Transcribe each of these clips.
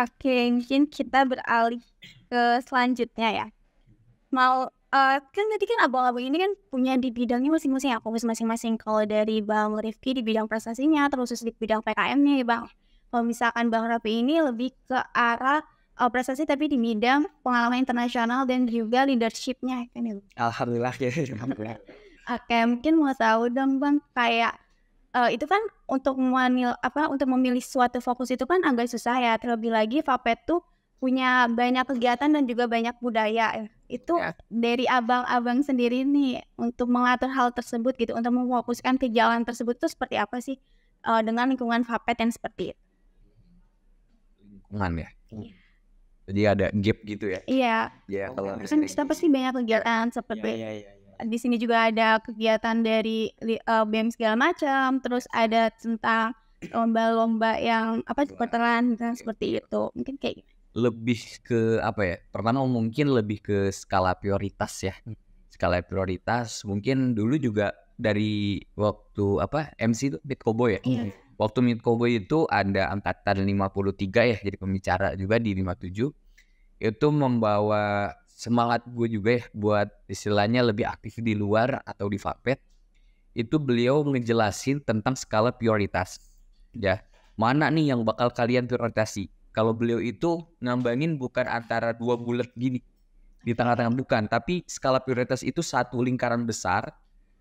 Oke, mungkin kita beralih ke selanjutnya ya. Kan tadi kan abang-abang ini kan punya di bidangnya masing-masing ya, fokus masing-masing. Kalau dari Bang Rifki di bidang prestasinya, terus di bidang PKM-nya ya Bang. Kalau misalkan Bang Raffi ini lebih ke arah, prestasi tapi di bidang pengalaman internasional dan juga leadership-nya kan ya. Alhamdulillah ya. Alhamdulillah. Oke, mungkin mau tahu dong Bang, kayak, itu kan untuk memilih suatu fokus itu kan agak susah ya, terlebih lagi Vapet tuh punya banyak kegiatan dan juga banyak budaya ya. Itu Ya, dari abang-abang sendiri nih, untuk mengatur hal tersebut gitu, untuk memfokuskan ke jalan tersebut tuh seperti apa sih, dengan lingkungan Vapet yang seperti itu? lingkungan ya. Iya. Jadi ada gap gitu ya. Iya, Ya kalau kan kita pasti banyak kegiatan seperti ya. di sini juga ada kegiatan dari BEM segala macam, terus ada tentang lomba-lomba yang veteran dan seperti itu. Mungkin kayak gitu. Lebih ke apa ya? Pertama mungkin lebih ke skala prioritas ya. Skala prioritas mungkin dulu juga dari waktu MC itu Meet Cowboy ya. Iya. Waktu Meet Cowboy itu ada angkatan 53 ya, jadi pembicara juga di 57. Itu membawa semangat gue juga ya buat istilahnya lebih aktif di luar atau di Vapet. Itu beliau ngejelasin tentang skala prioritas. Ya, mana nih yang bakal kalian prioritasi? Kalau beliau itu ngambangin bukan antara dua bulat gini di tengah-tengah, bukan, tapi skala prioritas itu satu lingkaran besar,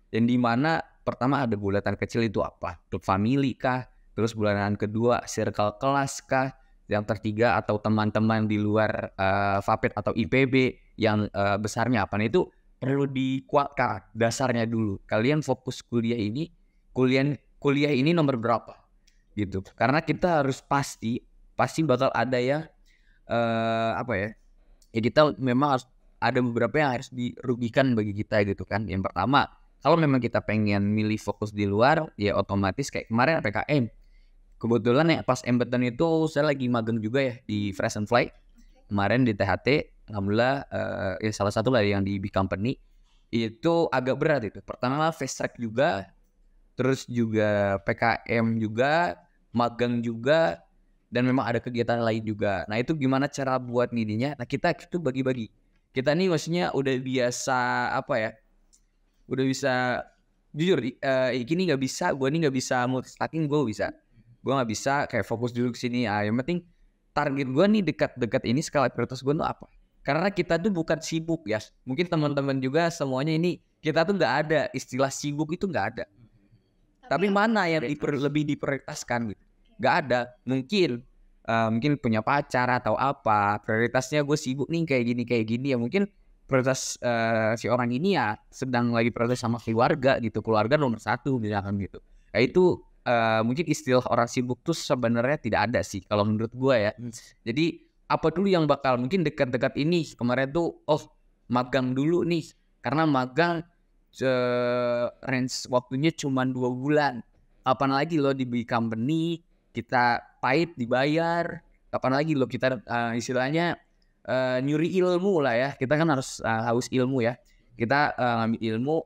dan di mana pertama ada bulatan kecil itu apa? Grup family kah? Terus bulatan kedua circle kelas kah? Yang ketiga atau teman-teman di luar Vapet atau IPB yang besarnya apa? Nah itu perlu dikuatkan dasarnya dulu. Kalian fokus kuliah ini nomor berapa? Gitu. Karena kita harus pasti bakal ada yang ya kita memang harus ada beberapa yang harus dirugikan bagi kita gitu kan. Yang pertama, kalau memang kita pengen milih fokus di luar, ya otomatis kayak kemarin PKM. Kebetulan ya pas Embeten itu saya lagi magang juga ya di Fresh and Fly. Kemarin di THT, alhamdulillah ya salah satu lah yang di big company. Itu agak berat itu. Pertama fast track juga, terus juga PKM juga, magang juga, dan memang ada kegiatan lain juga. Nah itu gimana cara buat nidinya? Nah kita itu bagi-bagi. Kita nih maksudnya udah biasa udah bisa jujur. Gini nggak bisa, gue nih nggak bisa multitasking, gue bisa. Gue nggak bisa kayak fokus dulu ke sini. Yang penting target gue nih dekat-dekat ini skala prioritas gue tuh apa? Karena kita tuh bukan sibuk ya. Mungkin teman-teman juga semuanya ini kita tuh nggak ada istilah sibuk, itu nggak ada. Tapi mana yang lebih diprioritaskan gitu? Gak ada. Mungkin punya pacar atau apa, prioritasnya gue sibuk nih kayak gini ya. Mungkin prioritas si orang ini ya sedang lagi prioritas sama keluarga gitu. Keluarga nomor satu misalkan gitu. Nah itu mungkin istilah orang sibuk tuh sebenarnya tidak ada sih kalau menurut gue ya. Jadi apa dulu yang bakal mungkin dekat-dekat ini kemarin tuh magang dulu nih, karena magang range waktunya cuma 2 bulan. Kapan lagi lo di big company kita pahit dibayar, kapan lagi lo kita istilahnya nyuri ilmu lah ya. Kita kan harus haus ilmu ya. Kita ngambil ilmu.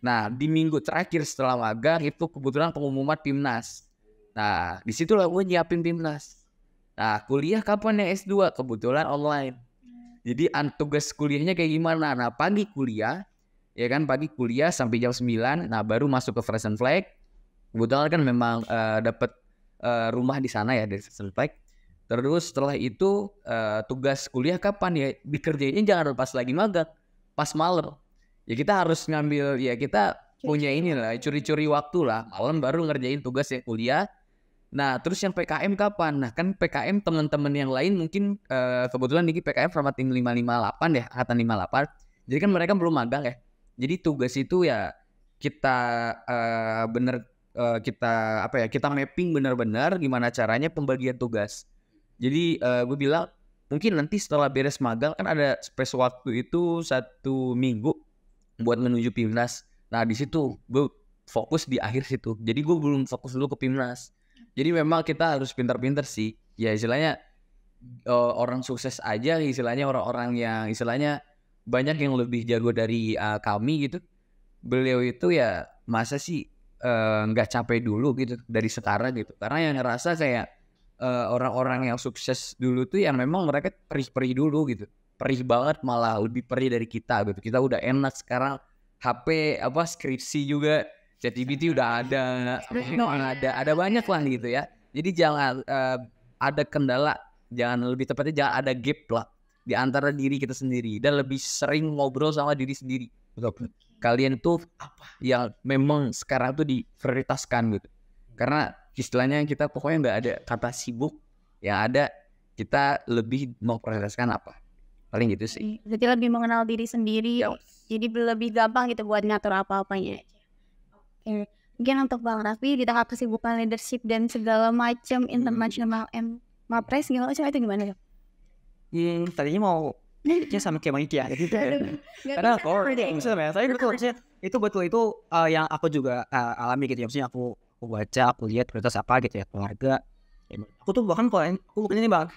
Nah di minggu terakhir setelah magang itu kebetulan pengumuman PIMNAS. Nah disitulah gue nyiapin PIMNAS. Nah kuliah kapan ya S2? Kebetulan online. Jadi tugas kuliahnya kayak gimana? Nah pagi kuliah sampai jam 9. Nah baru masuk ke Fresh and Flag. Kebetulan kan memang dapat rumah di sana ya dari Fresh and Flag. Terus setelah itu tugas kuliah kapan ya? Dikerjainnya jangan pas lagi magang, pas malam. Ya kita harus ngambil, ya kita punya inilah curi-curi waktu lah. Malam baru ngerjain tugas ya kuliah. Nah terus yang PKM kapan? Nah kan PKM teman-teman yang lain mungkin kebetulan Niki PKM sama tim 558 ya, angkatan 58. Jadi kan mereka belum magang ya. Jadi tugas itu ya kita kita mapping benar-benar gimana caranya pembagian tugas. Jadi gue bilang mungkin nanti setelah beres magang kan ada space waktu itu 1 minggu buat menuju PIMNAS. Nah di situ gue fokus di akhir situ. Jadi gue belum fokus dulu ke PIMNAS. Jadi memang kita harus pintar-pintar sih. Ya istilahnya orang sukses aja, istilahnya orang-orang yang istilahnya banyak yang lebih jago dari kami gitu. Beliau itu ya masa sih nggak capek dulu gitu dari sekarang gitu. Karena yang ngerasa kayak orang-orang yang sukses dulu tuh yang memang mereka perih-perih dulu gitu. Perih banget, malah lebih perih dari kita gitu. Kita udah enak sekarang, HP skripsi juga, ChatGPT udah ada banyak lah gitu ya. Jadi jangan ada kendala, lebih tepatnya jangan ada gap lah di antara diri kita sendiri dan lebih sering ngobrol sama diri sendiri. Betul. Kalian tuh apa yang memang sekarang tuh diprioritaskan gitu. Karena istilahnya kita pokoknya nggak ada kata sibuk, yang ada kita lebih memprioritaskan apa. Paling gitu sih. Jadi lebih mengenal diri sendiri, jadi lebih gampang gitu buat ngatur apa-apanya. Oke. Mungkin untuk Bang Raffi di tahap kesibukan leadership dan segala macam international MAPRES gimana itu? Tadinya mau sama kayak Maikia gitu. Karena sebenarnya saya betul itu yang aku juga alami gitu ya. Maksudnya aku baca, aku lihat prioritas apa gitu ya, keluarga. Aku tuh bahkan aku bukan ini Bang.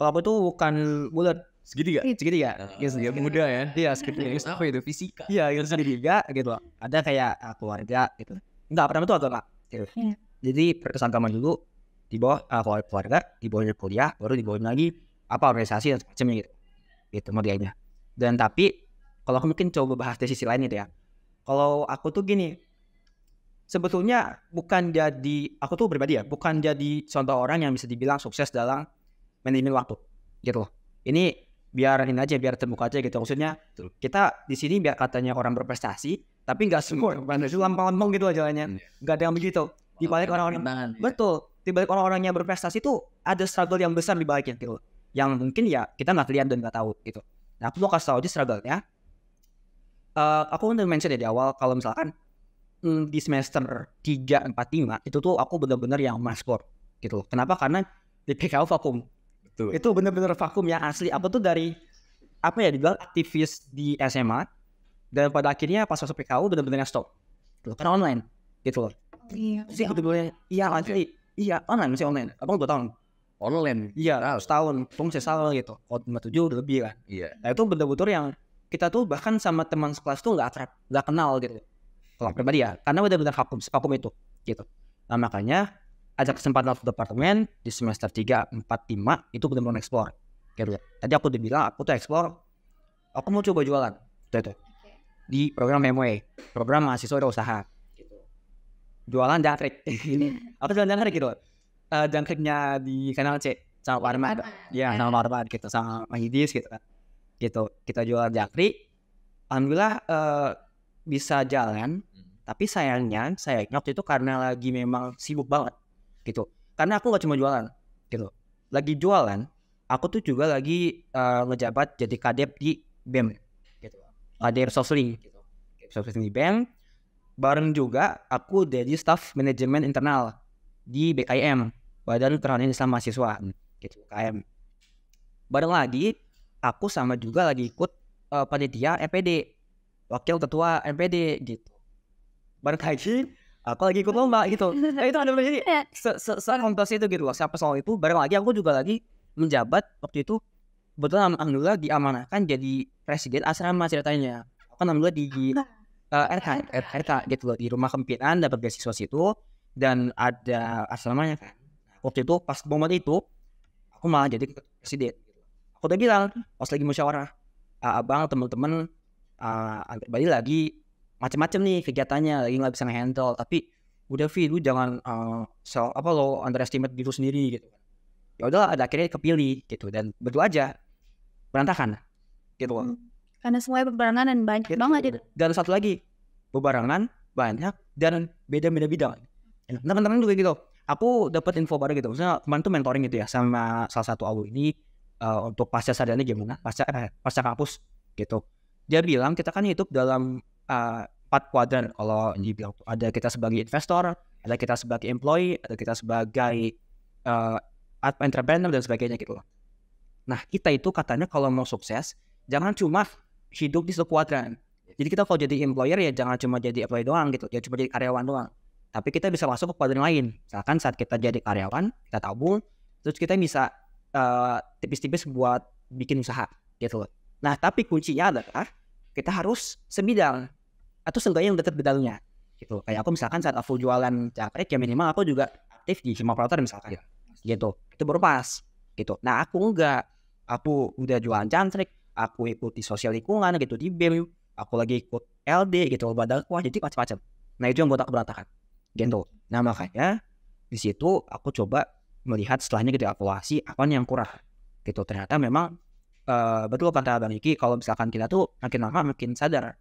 Kalau aku tuh bukan bulat segitiga. Gitu, muda ya. Iya, segitiga. Apa itu fisika? Iya, gitu segitiga gitu. Ada kayak keluarga gitu. Enggak, pertama tuh agama gitu. Jadi prioritas agama dulu, di bawah keluarga, di bawahnya kuliah, baru di bawahnya lagi organisasi dan semacamnya gitu. Gitu modelnya. Dan tapi kalau aku mungkin coba bahas dari sisi lain gitu ya. Kalau aku tuh gini, sebetulnya aku tuh pribadi ya, bukan jadi contoh orang yang bisa dibilang sukses dalam manajemen waktu gitu loh. Ini biar terbuka aja gitu. Maksudnya kita di sini biar katanya orang berprestasi, tapi nggak semua lampang gitu aja jalannya. Nggak ada yang begitu. Di balik orang-orang betul, di balik orang-orang yang berprestasi itu ada struggle yang besar di baliknya gitu. Yang mungkin ya kita nggak lihat dan nggak tahu gitu. Nah, aku mau kasih tahu aja struggle-nya. Aku udah mention ya di awal kalau misalkan di semester 3, 4, 5 itu tuh aku benar-benar yang maskor gitu. Kenapa? Karena di PKU vakum. Betul. Itu benar-benar vakum yang asli. Aku tuh dari dibilang aktivis di SMA dan pada akhirnya pas masuk PKU benar-benar stop. Gitu. Karena online gitu loh. Iya. Sih aku boleh online masih online. Abang 2 tahun. Online. Iya, setahun. Fungsi salah gitu. Kalau 57 udah lebih kan. Iya. Nah itu betul-betul yang kita tuh bahkan sama teman sekelas tuh nggak kenal gitu. Kalau pribadi ya, karena benar-benar vakum itu gitu. Nah makanya ada kesempatan untuk departemen di semester 3, 4, 5 itu benar-benar explore gitu. Tadi aku udah bilang aku tuh explore, aku mau coba jualan gitu. Di program MWA, program mahasiswa usaha gitu. Jualan jangkrik. Aku jualan jangkrik gitu. Jangkriknya di kanal C sama Pak Arman. Ya, sama Pak Arman gitu, sama Mahidis gitu kan. Gitu. Kita jualan jangkrik. Alhamdulillah bisa jalan, tapi sayangnya waktu itu karena lagi memang sibuk banget gitu. Karena aku gak cuma jualan gitu. Lagi jualan, aku tuh juga lagi ngejabat jadi kadep di BEM gitu. Kadep Sosling gitu. Sosling di BEM. Bareng juga aku jadi staff manajemen internal di BKIM, Badan Kehormatan Islam Mahasiswa gitu, KM. Bareng lagi aku sama juga lagi ikut panitia MPD, wakil ketua MPD gitu. Bareng lagi aku lagi ikut lomba gitu. Nah, itu ada jadi kontes itu gitu loh. Siapa soal itu bareng lagi aku juga lagi menjabat waktu itu kebetulan alhamdulillah diamanahkan jadi presiden asrama ceritanya. Aku alhamdulillah di RK gitu loh, di rumah kepimpinan dapat beasiswa situ dan ada asramanya kan. Waktu itu pas momen itu aku malah jadi presiden gitu. Aku udah bilang pas lagi musyawarah, abang teman-teman pribadi lagi macam-macam nih kegiatannya, lagi nggak bisa ngehandle, tapi udah Vi lu jangan lo underestimate diri sendiri gitu. Ya udah ada akhirnya kepilih gitu dan betul aja berantakan gitu. Karena semuanya berbarengan dan banyak gitu. Banget itu. Dan satu lagi berbarengan banyak dan beda-beda bidang. Nah teman-teman juga gitu. Aku dapat info baru gitu. Maksudnya kemarin tuh mentoring gitu ya sama salah satu awu ini untuk pasca sarjana gimana, pasca kampus gitu. Dia bilang kita kan hidup dalam 4 kuadran. Kalau dibilang ada kita sebagai investor, ada kita sebagai employee, ada kita sebagai entrepreneur dan sebagainya gitu. Nah kita itu katanya kalau mau sukses jangan cuma hidup di satu kuadran. Jadi kita kalau jadi employer ya jangan cuma jadi employee doang gitu, jangan cuma jadi karyawan doang. Tapi kita bisa masuk ke kuadran lain. Misalkan saat kita jadi karyawan, kita tabung, terus kita bisa tipis-tipis buat bikin usaha gitu. Nah tapi kuncinya adalah kita harus sebidang atau seenggaknya yang dekat bidangnya gitu. Kayak aku misalkan saat aku jualan jangkrik ya minimal aku juga aktif di semua operator misalkan. gitu. Itu baru pas gitu. Nah aku enggak, aku udah jualan jangkrik, aku ikut di sosial lingkungan gitu di BEM, aku lagi ikut LD gitu, lomba dakwah, jadi macam-macam. Nah itu yang buat aku berantakan gitu. Nah makanya di situ aku coba melihat setelahnya gitu, evaluasi apa yang kurang gitu. Ternyata memang betul kata Bang Iki, kalau misalkan kita tuh makin lama makin sadar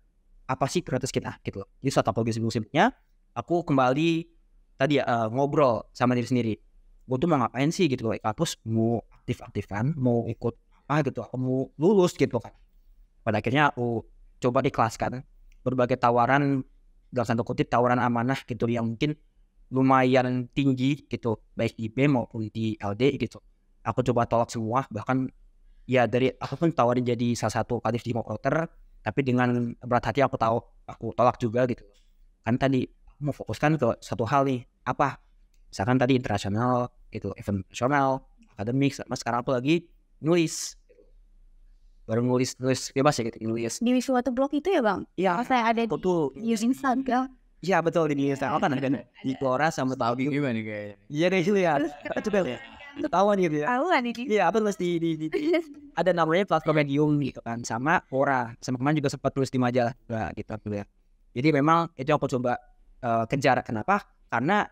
apa sih prioritas kita gitu loh. Jadi saat aku lagi sibuk-sibuknya, aku kembali tadi ngobrol sama diri sendiri. Gue tuh mau ngapain sih gitu loh, kampus mau aktif-aktifan, mau ikut apa gitu, aku mau lulus gitu kan. Pada akhirnya aku coba ikhlaskan berbagai tawaran, dalam tanda kutip tawaran amanah gitu, yang mungkin lumayan tinggi gitu, baik di B maupun di LD gitu. Aku coba tolak semua, bahkan ya dari aku pun tawarin jadi salah satu kadif di Moproter, tapi dengan berat hati aku tolak juga gitu. Kan tadi aku mau fokuskan ke satu hal nih, apa? Misalkan tadi internasional gitu, event nasional, akademik, sama sekarang aku lagi nulis. Baru nulis bebas ya gitu, nulis. Di suatu blog itu ya Bang? Iya, Saya ada aku tuh di Instagram. iya betul di Instagram kan ada di Quora sama Tahu gimana nih kayaknya. iya kayak gitu ya. Coba ya. Ketahuan gitu ya. Tahu kan ini? Iya, apa tulis di ada namanya platform Medium gitu kan, sama Quora, sama kemarin juga sempat tulis di majalah gitu ya. Jadi memang itu aku coba kejar. Kenapa? Karena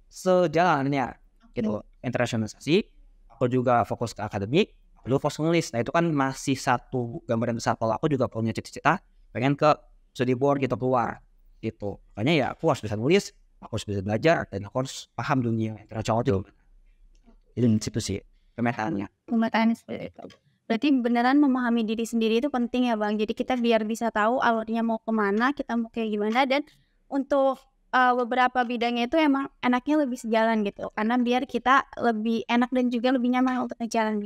sejalannya gitu, internasionalisasi, aku juga fokus ke akademik, lu fokus nulis. Nah itu kan masih satu gambaran besar. Kalau aku juga punya cita-cita pengen ke study board gitu, keluar gitu. Makanya ya aku harus bisa nulis, aku harus bisa belajar, dan aku harus paham dunia internasional juga. Itu situ sih pemetaannya. Pemetaannya seperti itu. Berarti beneran memahami diri sendiri itu penting ya Bang. Jadi kita biar bisa tahu alurnya mau kemana, kita mau kayak gimana, dan untuk beberapa bidangnya itu emang enaknya lebih sejalan gitu. Karena biar kita lebih enak dan juga lebih nyaman untuk ngejalan.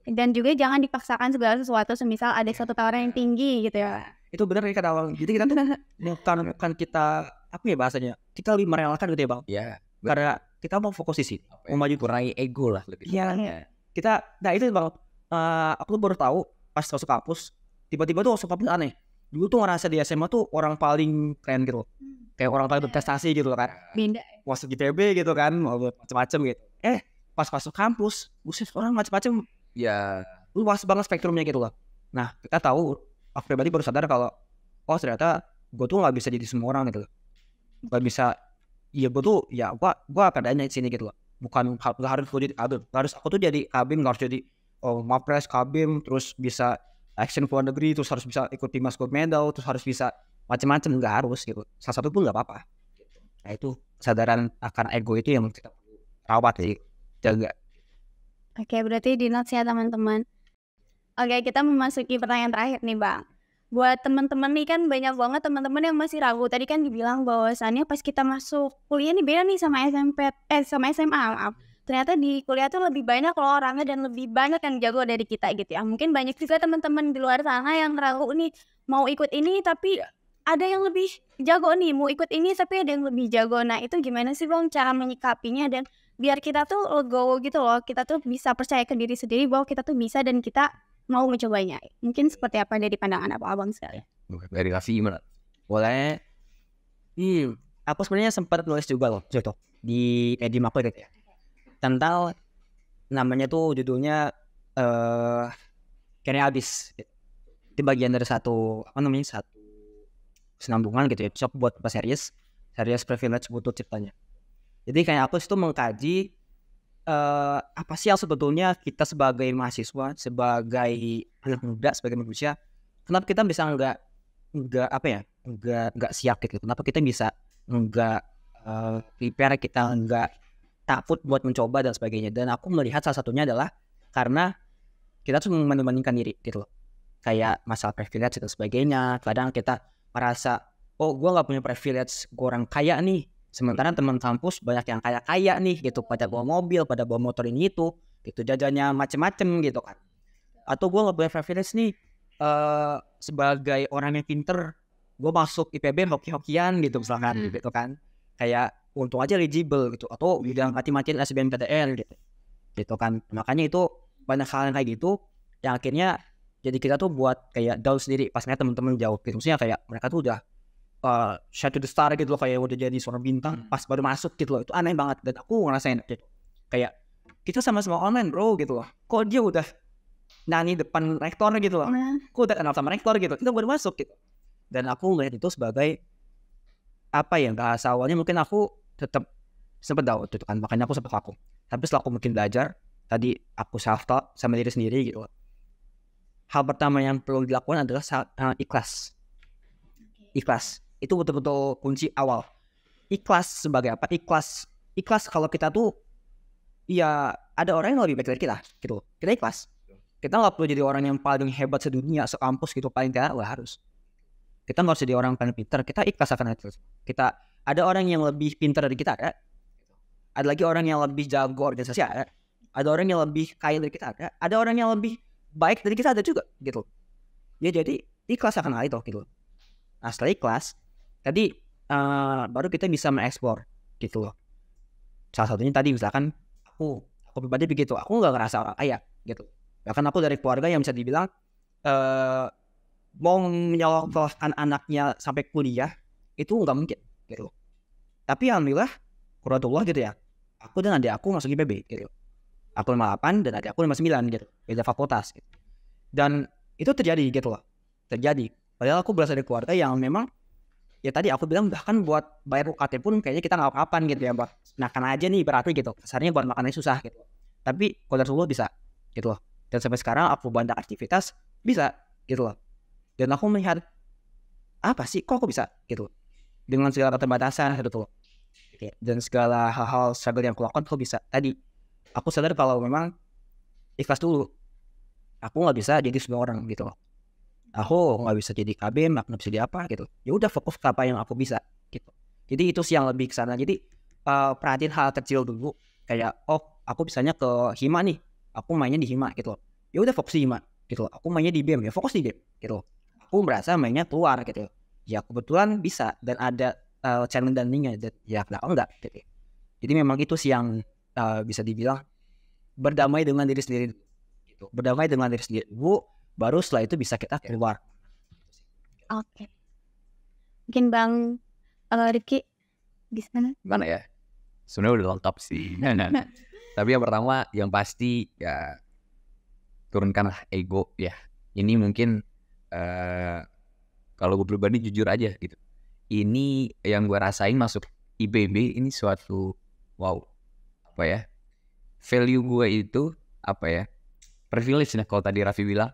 Dan juga jangan dipaksakan segala sesuatu, semisal ada satu tawaran yang tinggi gitu ya. Itu benar ya kata Bang. Jadi kita tuh bukan kita apa ya bahasanya, kita lebih merelakan gitu ya Bang. Iya. Karena kita mau fokus di sini, mau maju Kurangi ego lah lebih. Iya. Kita, nah itu Bang, aku tuh baru tahu pas masuk kampus, tiba-tiba tuh masuk kampus aneh. Dulu tuh ngerasa di SMA tuh orang paling keren gitu, kayak orang paling berprestasi gitu kan. Beda. Masuk ITB gitu kan, macam-macam gitu. Pas masuk kampus, buset orang macam-macam. Ya, Luas banget spektrumnya gitu loh. Nah kita tahu, aku pribadi baru sadar kalau oh ternyata gue tuh nggak bisa jadi semua orang gitu loh. Nggak bisa. Iya gue tuh ya gue akan adanya di sini gitu loh. Bukan nggak harus gue jadi kabim, harus aku tuh jadi kabim, nggak harus jadi mapres kabim, terus bisa action ke luar negeri, terus harus bisa ikut timnas gold medal, terus harus bisa macam-macam, nggak harus gitu. Salah satu pun nggak apa-apa. Nah itu kesadaran akan ego itu yang kita rawat ya, jaga. Oke, berarti di notes ya teman-teman. Oke, kita memasuki pertanyaan terakhir nih Bang. Buat teman-teman nih kan banyak banget teman-teman yang masih ragu. Tadi kan dibilang bahwasannya pas kita masuk kuliah nih beda nih sama sama SMA, maaf. Ternyata di kuliah tuh lebih banyak loh orangnya dan lebih banyak yang jago dari kita gitu ya. Mungkin banyak juga teman-teman di luar sana yang ragu nih mau ikut ini tapi ada yang lebih jago nih, mau ikut ini tapi ada yang lebih jago. Nah itu gimana sih Bang cara menyikapinya dan biar kita tuh legowo gitu loh, kita tuh bisa percaya ke diri sendiri bahwa kita tuh bisa dan kita mau mencobanya. Mungkin seperti apa dari pandangan abang sekali? dari Raffi gimana? Boleh. Aku sebenarnya sempat nulis juga loh di Medium aku gitu ya, tentang namanya tuh judulnya Kayaknya Habis. Itu bagian dari satu senambungan gitu ya, coba buat apa series privilege butuh ciptanya. Jadi kayak aku itu mengkaji apa sih yang sebetulnya kita sebagai mahasiswa, sebagai anak muda, sebagai manusia, kenapa kita bisa nggak siap gitu? Kenapa kita bisa nggak prepare, kita nggak takut buat mencoba dan sebagainya? Dan aku melihat salah satunya adalah karena kita tuh membandingkan diri gitu loh. Kayak masalah privilege dan sebagainya. Kadang kita merasa, oh gue nggak punya privilege, gue orang kaya nih. Sementara teman kampus banyak yang kaya nih gitu, pada bawa mobil, pada bawa motor ini itu, jajannya macem-macem gitu kan. Atau gue nggak punya privilege nih, sebagai orang yang pinter, gue masuk IPB hoki-hokian gitu misalkan gitu kan. Kayak untung aja eligible gitu, atau udah mati-matiin SBMPTN gitu kan. Makanya itu banyak hal yang kayak gitu yang akhirnya jadi kita tuh buat kayak down sendiri pas ngeliat teman-teman jauh gitu. Maksudnya kayak mereka tuh udah shot to the star gitu loh, kayak udah jadi seorang bintang pas baru masuk gitu loh. Itu aneh banget dan aku ngerasain gitu. Kayak kita sama-sama online bro gitu loh. Kok dia udah nyanyi depan rektor gitu loh. Kok udah kenal sama rektor gitu. Kita baru masuk gitu. Dan aku melihat itu sebagai apa ya, bahasa awalnya mungkin aku tetap sempat down gitu kan. Makanya aku sempat vakum. Tapi setelah aku mungkin belajar, tadi aku self-taught sama diri sendiri gitu loh. Hal pertama yang perlu dilakukan adalah ikhlas. Ikhlas. Itu betul-betul kunci awal. Ikhlas sebagai apa? Ikhlas kalau kita tuh ya ada orang yang lebih baik dari kita gitu. Kita ikhlas. Kita nggak perlu jadi orang yang paling hebat sedunia, sekampus gitu, paling tidak nggak harus. Kita nggak harus jadi orang paling pintar. Kita ikhlas akan itu. Kita ada orang yang lebih pintar dari kita, ada lagi orang yang lebih jago organisasi, ada orang yang lebih kaya dari kita, ada orang yang lebih baik dari kita, ada juga gitu. Ya jadi ikhlas akan hal itu gitu. Nah setelah ikhlas, tadi baru kita bisa mengeksplor gitu loh. Salah satunya tadi misalkan aku pribadi begitu, aku nggak ngerasa orang kaya gitu. Bahkan aku dari keluarga yang bisa dibilang mau menyalurkan anaknya sampai kuliah itu nggak mungkin gitu. Tapi alhamdulillah kuratullah gitu ya, aku dan adik aku masuk IPB gitu. Aku 58 dan adik aku 59 gitu, beda fakultas gitu. Dan itu terjadi gitu loh, terjadi. Padahal aku berasal dari keluarga yang memang ya tadi aku bilang bahkan buat bayar UKT pun kayaknya kita nggak kapan gitu ya, buat makan aja nih berarti gitu. Kasarnya buat makannya susah gitu. Tapi kuratullah bisa gitu loh. Dan sampai sekarang aku banyak aktivitas bisa gitu loh. Dan aku melihat apa sih kok aku bisa gitu dengan segala keterbatasan gitu loh. Dan segala hal-hal struggle yang aku lakukan aku bisa. Tadi aku sadar kalau memang ikhlas dulu. Aku nggak bisa jadi semua orang gitu loh. Aku nggak bisa jadi KB, nggak bisa jadi apa gitu. Ya udah fokus ke apa yang aku bisa gitu. Jadi itu sih yang lebih kesana. Jadi perhatiin hal kecil dulu. Kayak aku bisanya ke Hima nih. Aku mainnya di Hima gitu loh. Ya udah fokus di Hima gitu loh. Aku mainnya di BEM, ya fokus di BEM gitu loh. Aku merasa mainnya keluar gitu. Ya kebetulan bisa dan ada channel dan linknya, ya kenapa enggak gitu. Jadi memang itu sih yang bisa dibilang berdamai dengan diri sendiri gitu. Berdamai dengan diri sendiri dulu, baru setelah itu bisa kita keluar. Oke. Mungkin Bang Rifki Gimana ya? Sebenarnya udah lengkap sih. Tapi yang pertama yang pasti ya turunkanlah ego ya. Ini mungkin kalau gue pribadi jujur aja gitu. Ini yang gue rasain masuk IPB ini suatu wow, apa ya, value gue itu apa ya, privilege nah kalau tadi Raffi bilang.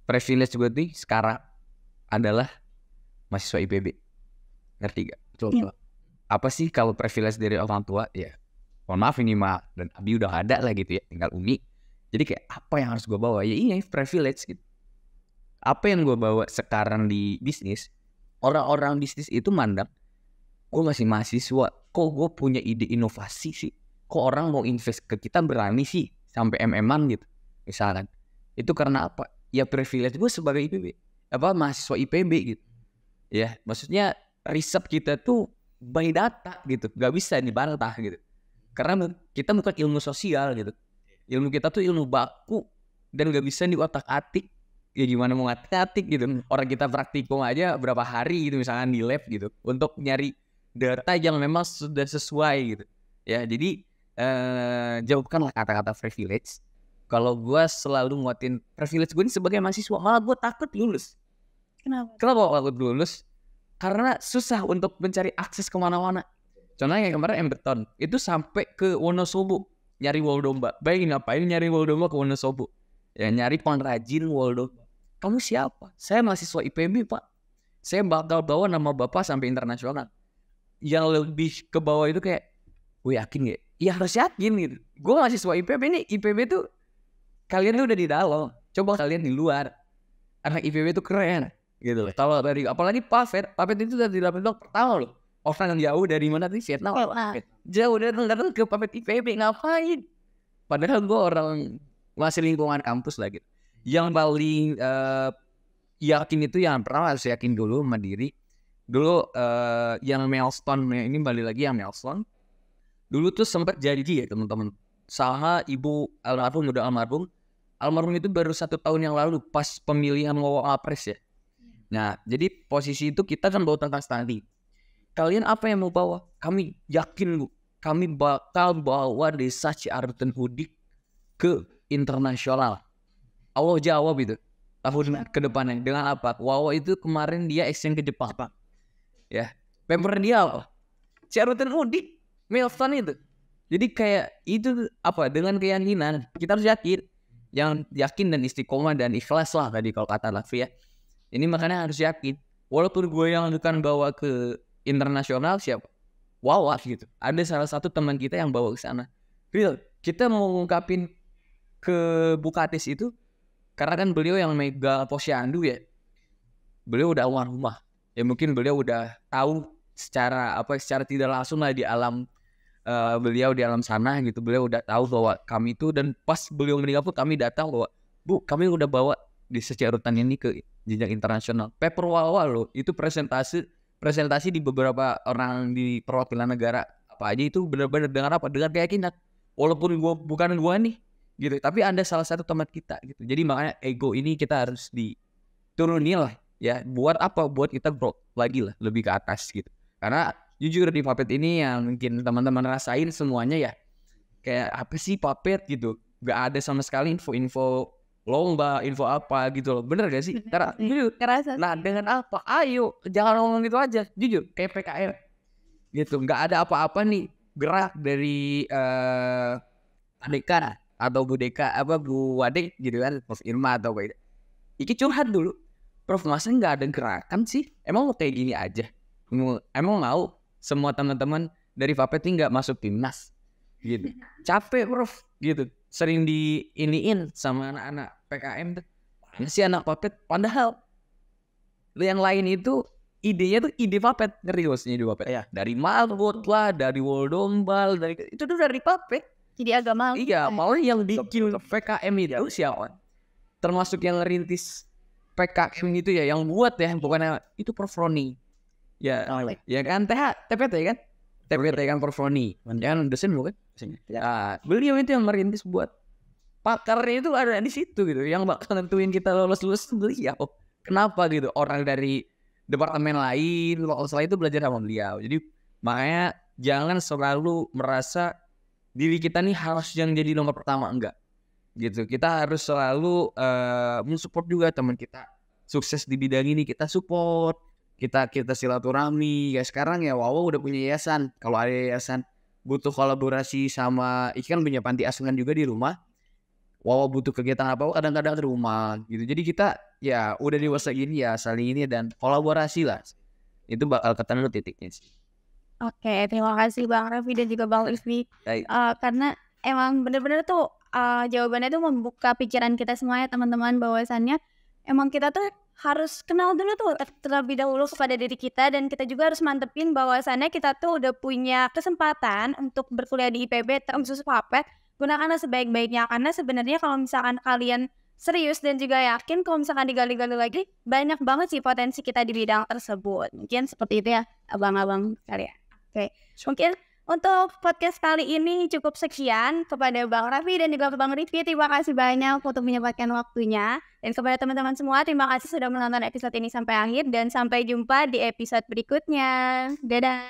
Privilege gue tuh sekarang adalah mahasiswa IPB. Ngerti gak? Betul. Apa sih kalau privilege dari orang tua? Ya mohon maaf ini mah dan Abi udah ada lah gitu ya, tinggal Umi. Jadi kayak apa yang harus gue bawa? Ya ini privilege gitu. Apa yang gue bawa sekarang di bisnis, orang-orang bisnis itu mandang gue masih mahasiswa, kok gue punya ide inovasi sih, kok orang mau invest ke kita berani sih sampai MM-an gitu misalkan. Itu karena apa? Ya privilege gue sebagai IPB, mahasiswa IPB gitu. Ya maksudnya riset kita tuh by data gitu, gak bisa dibantah gitu. Karena kita bukan ilmu sosial gitu. Ilmu kita tuh ilmu baku dan gak bisa diotak-atik. Ya gimana mau ngatik gitu. Orang kita praktikum aja berapa hari gitu misalkan di lab gitu untuk nyari data yang memang sudah sesuai gitu. Ya jadi jawabkanlah kata-kata privilege. Kalau gue selalu nguatin privilege gue ini sebagai mahasiswa, malah gue takut lulus. Kenapa takut lulus? Karena susah untuk mencari akses kemana-mana. Contohnya yang kemarin Emberton itu sampai ke Wonosobo nyari wol domba. Bayangin ngapain nyari wol domba ke Wonosobo? Ya nyari pengrajin wol domba. Kamu siapa? Saya mahasiswa IPB Pak. Saya bakal bawa nama Bapak sampai internasional. Yang lebih ke bawah itu kayak, gue yakin gak? Ya harus yakin gitu. Gue mahasiswa IPB nih, IPB tuh kalian udah di dalam. Coba kalian di luar. Anak IPB tuh keren gitu loh. Kalau dari apalagi Pafet itu dari Laptop pertama loh. Orang yang jauh dari mana tuh Vietnam. Jauh dari datang ke Pafet IPB ngapain? Padahal gue orang masih lingkungan kampus lah gitu. Yang paling yakin itu yang pertama harus yakin dulu sama diri. Dulu yang milestone ini balik lagi yang milestone. Dulu tuh sempat janji ya teman-teman sama ibu almarhum udah almarhum itu baru 1 tahun yang lalu pas pemilihan Wapres ya. Nah jadi posisi itu kita kan bawa tentang stunting. Kalian apa yang mau bawa? Kami yakin Bu, kami bakal bawa desa Ciaruten Udik ke internasional. Allah jawab itu tahun ke depannya dengan apa? Wawa itu kemarin dia exchange ke Jepang. Ya, paper dia apa? Ciaruten Udik, milestone itu. Jadi kayak itu apa? Dengan keyakinan kita harus yakin dan istiqomah dan ikhlas lah tadi kalau kata Lafri ya. Ini makanya harus yakin. Walaupun gue yang akan bawa ke internasional siapa? Wawa gitu. Ada salah satu teman kita yang bawa ke sana. Real, kita mau ngungkapin ke Bukatis itu karena kan beliau yang megang posyandu ya. Beliau udah almarhumah. Ya mungkin beliau udah tahu secara tidak langsung lah di alam beliau di alam sana gitu. Beliau udah tahu bahwa kami itu, dan pas beliau meninggal pun kami datang bahwa Bu, kami udah bawa di Ciaruten ini ke jenjang internasional. Paper Wawa loh, itu presentasi di beberapa orang di perwakilan negara apa aja itu benar-benar dengan apa? Dengan keyakinan. Walaupun bukan gua nih gitu, tapi ada salah satu teman kita gitu. Jadi makanya ego ini kita harus diturunin lah ya. Buat apa? Buat kita grow lagi lah, lebih ke atas gitu. Karena jujur di Puppet ini yang mungkin teman-teman rasain semuanya ya, kayak apa sih Puppet gitu, gak ada sama sekali info lomba, info apa gitu loh. Bener gak sih? Karena jujur, nah dengan apa? Ayo jangan ngomong gitu aja. Jujur kayak PKR gitu, gak ada apa-apa nih gerak dari Adeka atau Bu Deka Bu Wade gitu kan, Prof Irma atau apa itu. Iki curhat dulu, Prof masa gak ada gerakan sih? Emang mau kayak gini aja? Emang mau semua teman-teman dari Puppet ini nggak masuk timnas gitu? Capek Prof gitu, sering diiniin sama anak-anak PKM tuh. Mana sih anak Puppet? Padahal yang lain itu idenya tuh ide Puppet, ngerti maksudnya ide Puppet? Iya. Dari Malbot lah, dari Woldombal, itu tuh dari Puppet. Jadi agak malu. Iya, mau yang bikin PKM itu siapa? Termasuk yang ngerintis PKM itu ya, yang buat ya, bukannya itu Prof Roni. Ya, ya kan TPT kan? TPT kan Prof Roni. Jangan dosen bukan? Nah, beliau itu yang merintis buat pakarnya itu ada di situ gitu. Yang bakal nentuin kita lulus beliau. Kenapa gitu? Orang dari departemen lain, setelah itu belajar sama beliau. Jadi makanya jangan selalu merasa diri kita nih harus yang jadi nomor pertama, enggak. Gitu. Kita harus selalu mensupport juga teman kita sukses di bidang ini, kita support. Kita silaturahmi ya. Sekarang ya Wawa udah punya yayasan. Kalau ada yayasan butuh kolaborasi sama ikan punya panti asuhan juga di rumah, Wawa butuh kegiatan apa kadang-kadang di rumah gitu. Jadi kita ya udah dewasa gini ya saling ini dan kolaborasi lah. Itu bakal ketemu titiknya sih. Oke, terima kasih Bang Raffi dan juga Bang Rizvi. Karena emang benar-benar tuh jawabannya tuh membuka pikiran kita semuanya teman-teman, bahwasannya emang kita tuh harus kenal dulu tuh terlebih dahulu kepada diri kita, dan kita juga harus mantepin bahwasannya kita tuh udah punya kesempatan untuk berkuliah di IPB terkhusus Puppet. Gunakanlah sebaik-baiknya, karena sebenarnya kalau misalkan kalian serius dan juga yakin, kalau misalkan digali-gali lagi banyak banget sih potensi kita di bidang tersebut. Mungkin seperti itu ya abang-abang sekalian. Oke, mungkin untuk podcast kali ini cukup sekian. Kepada Bang Raffi dan juga Bang Rizky, terima kasih banyak untuk menyempatkan waktunya. Dan kepada teman-teman semua, terima kasih sudah menonton episode ini sampai akhir. Dan sampai jumpa di episode berikutnya. Dadah.